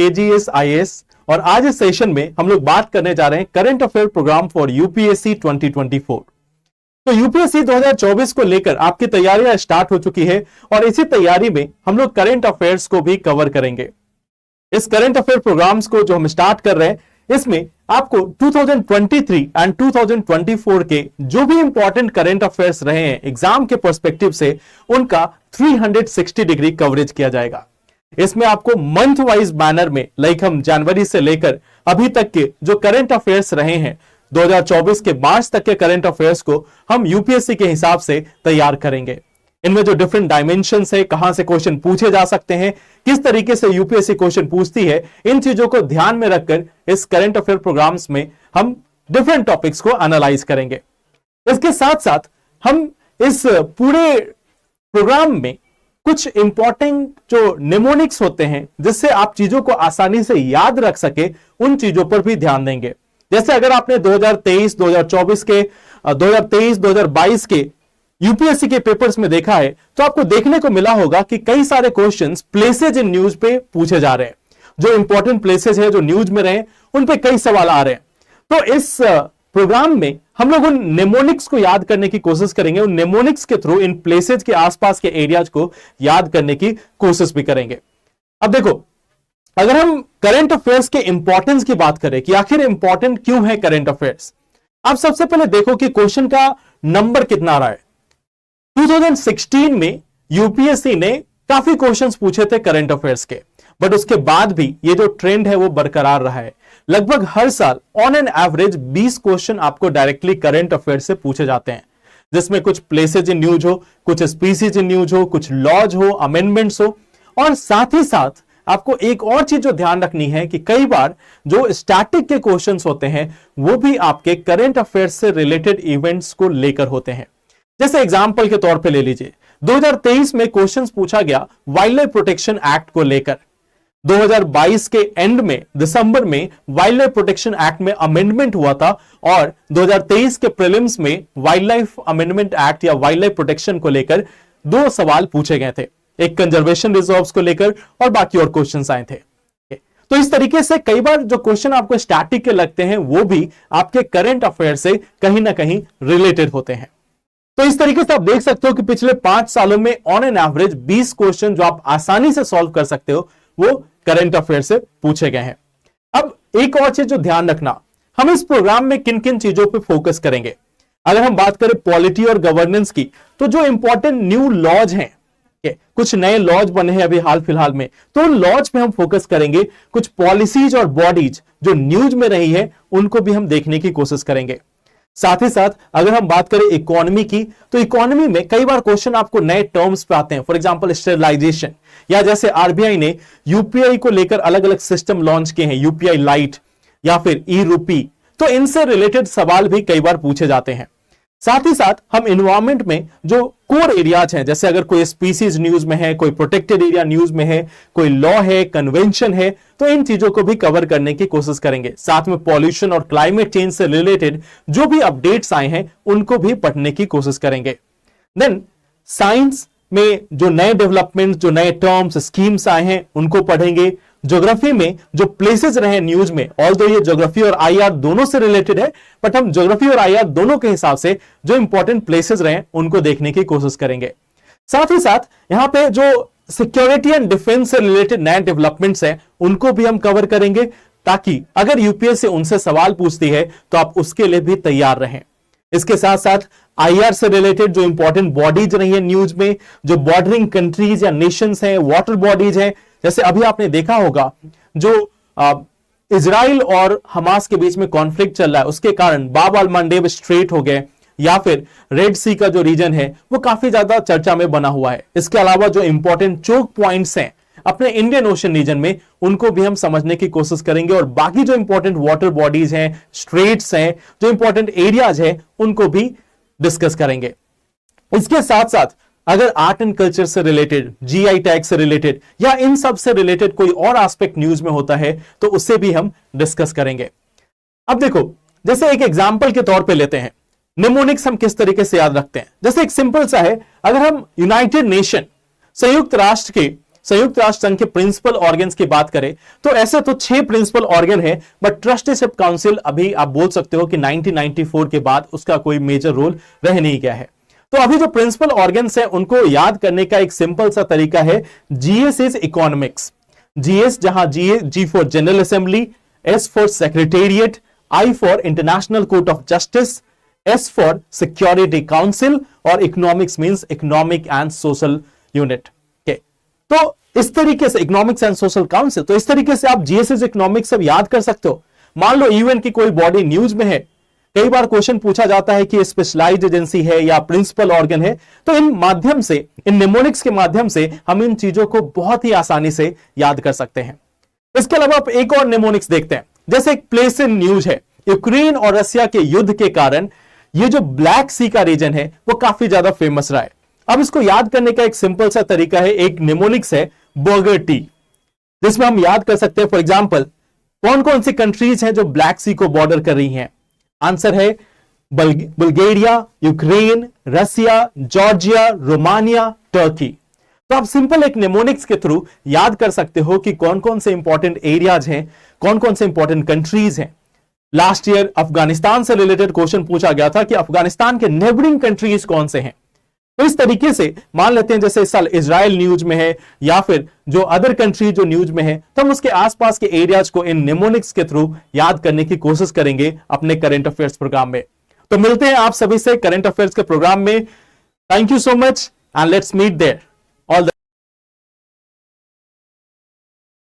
AGS IAS और आज इस सेशन में हम लोग बात करने जा रहे हैं current affair program for UPSC 2024। तो यूपीएससी 2024 को लेकर आपकी तैयारियां स्टार्ट हो चुकी है और इसी तैयारी में हम लोग करंट अफेयर्स को भी कवर करेंगे। इस करंट अफेयर प्रोग्राम्स को जो हम स्टार्ट कर रहे हैं इसमें आपको 2023 एंड 2024 के जो भी इंपॉर्टेंट करंट अफेयर्स रहे हैं एग्जाम के पर्सपेक्टिव से उनका 360 डिग्री कवरेज किया जाएगा। इसमें आपको मंथ वाइज बैनर में लाइक हम जनवरी से लेकर अभी तक के जो करंट अफेयर्स रहे हैं 2024 के मार्च तक के करंट अफेयर्स को हम यूपीएससी के हिसाब से तैयार करेंगे। इनमें जो डिफरेंट डायमेंशंस है, कहां से क्वेश्चन पूछे जा सकते हैं, किस तरीके से यूपीएससी क्वेश्चन पूछती है, इन चीजों को ध्यान में रखकर इस करंट अफेयर प्रोग्राम्स में हम डिफरेंट टॉपिक्स को एनालाइज करेंगे। इसके साथ साथ हम इस पूरे प्रोग्राम में कुछ इंपॉर्टेंट जो निमोनिक्स होते हैं जिससे आप चीजों को आसानी से याद रख सके उन चीजों पर भी ध्यान देंगे। जैसे अगर आपने 2023, 2024 के 2023, 2022 के यूपीएससी के पेपर्स में देखा है तो आपको देखने को मिला होगा कि कई सारे क्वेश्चंस प्लेसेज इन न्यूज पे पूछे जा रहे हैं। जो इंपॉर्टेंट प्लेसेज है जो न्यूज में रहे उन पे कई सवाल आ रहे हैं। तो इस प्रोग्राम में हम लोग उन नेमोनिक्स को याद करने की कोशिश करेंगे, उन नेमोनिक्स के थ्रू इन प्लेसेज के आसपास के एरियाज को याद करने की कोशिश भी करेंगे। अब देखो, अगर हम करंट अफेयर्स के इंपॉर्टेंस की बात करें कि आखिर इंपॉर्टेंट क्यों है करंट अफेयर्स, आप सबसे पहले देखो कि क्वेश्चन का नंबर कितना आ रहा है। 2016 में यूपीएससी ने काफी क्वेश्चंस पूछे थे करंट अफेयर्स के, बट उसके बाद भी ये जो ट्रेंड है वो बरकरार रहा है। लगभग हर साल ऑन एन एवरेज 20 क्वेश्चन आपको डायरेक्टली करंट अफेयर्स से पूछे जाते हैं, जिसमें कुछ प्लेसेज इन न्यूज हो, कुछ स्पीसीज इन न्यूज हो, कुछ लॉज हो, अमेंडमेंट्स हो। और साथ ही साथ आपको एक और चीज जो ध्यान रखनी है कि कई बार जो स्टैटिक के क्वेश्चंस होते हैं वो भी आपके करंट अफेयर्स से रिलेटेड इवेंट्स को लेकर होते हैं। जैसे एग्जांपल के तौर पे ले लीजिए, 2023 में क्वेश्चंस पूछा गया वाइल्ड लाइफ प्रोटेक्शन एक्ट को लेकर। 2022 के एंड में दिसंबर में वाइल्ड लाइफ प्रोटेक्शन एक्ट में अमेंडमेंट हुआ था और 2023 के प्रीलिम्स में वाइल्ड लाइफ अमेंडमेंट एक्ट या वाइल्ड लाइफ प्रोटेक्शन को लेकर 2 सवाल पूछे गए थे, एक कंजर्वेशन रिजर्व्स को लेकर और बाकी और क्वेश्चंस आए थे। तो इस तरीके से कई बार जो क्वेश्चन आपको स्टैटिक के लगते हैं वो भी आपके करंट अफेयर से कहीं ना कहीं रिलेटेड होते हैं। तो इस तरीके से आप देख सकते हो कि पिछले 5 सालों में ऑन एन एवरेज 20 क्वेश्चन जो आप आसानी से सॉल्व कर सकते हो वो करंट अफेयर से पूछे गए हैं। अब एक और चीज जो ध्यान रखना, हम इस प्रोग्राम में किन किन चीजों पे फोकस करेंगे। अगर हम बात करें पॉलिटी और गवर्नेंस की, तो जो इंपॉर्टेंट न्यू लॉज हैं, कुछ नए लॉज बने हैं अभी हाल फिलहाल में, तो उन लॉज पे हम फोकस करेंगे। कुछ पॉलिसीज और बॉडीज जो न्यूज में रही है उनको भी हम देखने की कोशिश करेंगे। साथ ही साथ अगर हम बात करें इकोनॉमी की, तो इकोनॉमी में कई बार क्वेश्चन आपको नए टर्म्स पे आते हैं। फॉर एग्जांपल स्टेरिलाइजेशन, या जैसे आरबीआई ने यूपीआई को लेकर अलग अलग सिस्टम लॉन्च किए हैं, यूपीआई लाइट या फिर ई रूपी, तो इनसे रिलेटेड सवाल भी कई बार पूछे जाते हैं। साथ ही साथ हम एनवायरमेंट में जो कोर एरियाज हैं, जैसे अगर कोई स्पीसीज न्यूज में है, कोई प्रोटेक्टेड एरिया न्यूज में है, कोई लॉ है, कन्वेंशन है, तो इन चीजों को भी कवर करने की कोशिश करेंगे। साथ में पॉल्यूशन और क्लाइमेट चेंज से रिलेटेड जो भी अपडेट्स आए हैं उनको भी पढ़ने की कोशिश करेंगे। देन साइंस में जो नए डेवलपमेंट, जो नए टर्म्स, स्कीम्स आए हैं उनको पढ़ेंगे। ज्योग्राफी में जो प्लेसेस रहे न्यूज में, ऑल्दो ये ज्योग्राफी और आईआर दोनों से रिलेटेड है, बट हम ज्योग्राफी और आईआर दोनों के हिसाब से जो इंपॉर्टेंट प्लेसेस रहे उनको देखने की कोशिश करेंगे। साथ ही साथ यहां पे जो सिक्योरिटी एंड डिफेंस से रिलेटेड नए डेवलपमेंट्स हैं उनको भी हम कवर करेंगे, ताकि अगर यूपीएससी उनसे सवाल पूछती है तो आप उसके लिए भी तैयार रहें। इसके साथ साथ आईआर से रिलेटेड जो इंपॉर्टेंट बॉडीज रही है न्यूज में, जो बॉर्डरिंग कंट्रीज या नेशंस हैं, वाटर बॉडीज हैं, जैसे अभी आपने देखा होगा जो इजराइल और हमास के बीच में कॉन्फ्लिक्ट चल रहा है, उसके कारण बाब अल मंडेब स्ट्रेट हो गए, या फिर रेड सी का जो रीजन है वो काफी ज्यादा चर्चा में बना हुआ है। इसके अलावा जो इंपॉर्टेंट चोक पॉइंट्स हैं अपने इंडियन ओशन रीजन में, उनको भी हम समझने की कोशिश करेंगे और बाकी जो इंपॉर्टेंट वाटर बॉडीज हैं, स्ट्रेट्स हैं, जो इंपॉर्टेंट एरियाज हैं उनको भी डिस्कस करेंगे। इसके साथ साथ अगर आर्ट एंड कल्चर से रिलेटेड, जीआई टैग से रिलेटेड या इन सब से रिलेटेड कोई और एस्पेक्ट न्यूज में होता है तो उससे भी हम डिस्कस करेंगे। अब देखो, जैसे एक एग्जांपल के तौर पे लेते हैं, निमोनिक्स हम किस तरीके से याद रखते हैं। जैसे एक सिंपल सा है, अगर हम यूनाइटेड नेशन, संयुक्त राष्ट्र के संयुक्त राष्ट्र संघ के प्रिंसिपल ऑर्गन्स की बात करें तो ऐसे तो 6 प्रिंसिपल ऑर्गन है, बट ट्रस्टीशिप काउंसिल अभी आप बोल सकते हो कि 1994 के बाद उसका कोई मेजर रोल रह नहीं गया है। तो अभी जो प्रिंसिपल ऑर्गन्स है उनको याद करने का एक सिंपल सा तरीका है जीएस इज इकोनॉमिक्स। जीएस जहां G for general assembly, S for secretariat, I for international court of justice, S for security council और economics means economic and social unit के। तो इस तरीके से इकोनॉमिक्स एंड सोशल काउंसिल, तो इस तरीके से आप जीएसएस इकोनॉमिक्स सब याद कर सकते हो। मान लो यूएन की कोई बॉडी न्यूज में है, कई बार क्वेश्चन पूछा जाता है कि स्पेशलाइज्ड एजेंसी है या प्रिंसिपल ऑर्गन है, तो इन माध्यम से, इन निमोनिक्स के माध्यम से हम इन चीजों को बहुत ही आसानी से याद कर सकते हैं। इसके अलावा आप एक और निमोनिक्स देखते हैं, जैसे एक प्लेस इन न्यूज है, यूक्रेन और रशिया के युद्ध के कारण ये जो ब्लैक सी का रीजन है वो काफी ज्यादा फेमस रहा है। अब इसको याद करने का एक सिंपल सा तरीका है, एक निमोनिक्स है बर्गर टी, जिसमें हम याद कर सकते हैं फॉर एग्जांपल कौन कौन सी कंट्रीज हैं जो ब्लैक सी को बॉर्डर कर रही हैं। आंसर है Bulgaria, Ukraine, Russia, Georgia, Romania, Turkey. तो आप सिंपल एक निमोनिक्स के थ्रू याद कर सकते हो कि कौन कौन से इंपॉर्टेंट एरियाज हैं, कौन कौन से इंपॉर्टेंट कंट्रीज हैं। लास्ट ईयर अफगानिस्तान से रिलेटेड क्वेश्चन पूछा गया था कि अफगानिस्तान के नेबरिंग कंट्रीज कौन से हैं। तो इस तरीके से मान लेते हैं जैसे इस साल इजराइल न्यूज में है या फिर जो अदर कंट्री जो न्यूज में है, तो हम उसके आसपास के एरियाज को इन निमोनिक्स के थ्रू याद करने की कोशिश करेंगे अपने करंट अफेयर्स प्रोग्राम में। तो मिलते हैं आप सभी से करंट अफेयर्स के प्रोग्राम में। Thank you so much and let's meet there.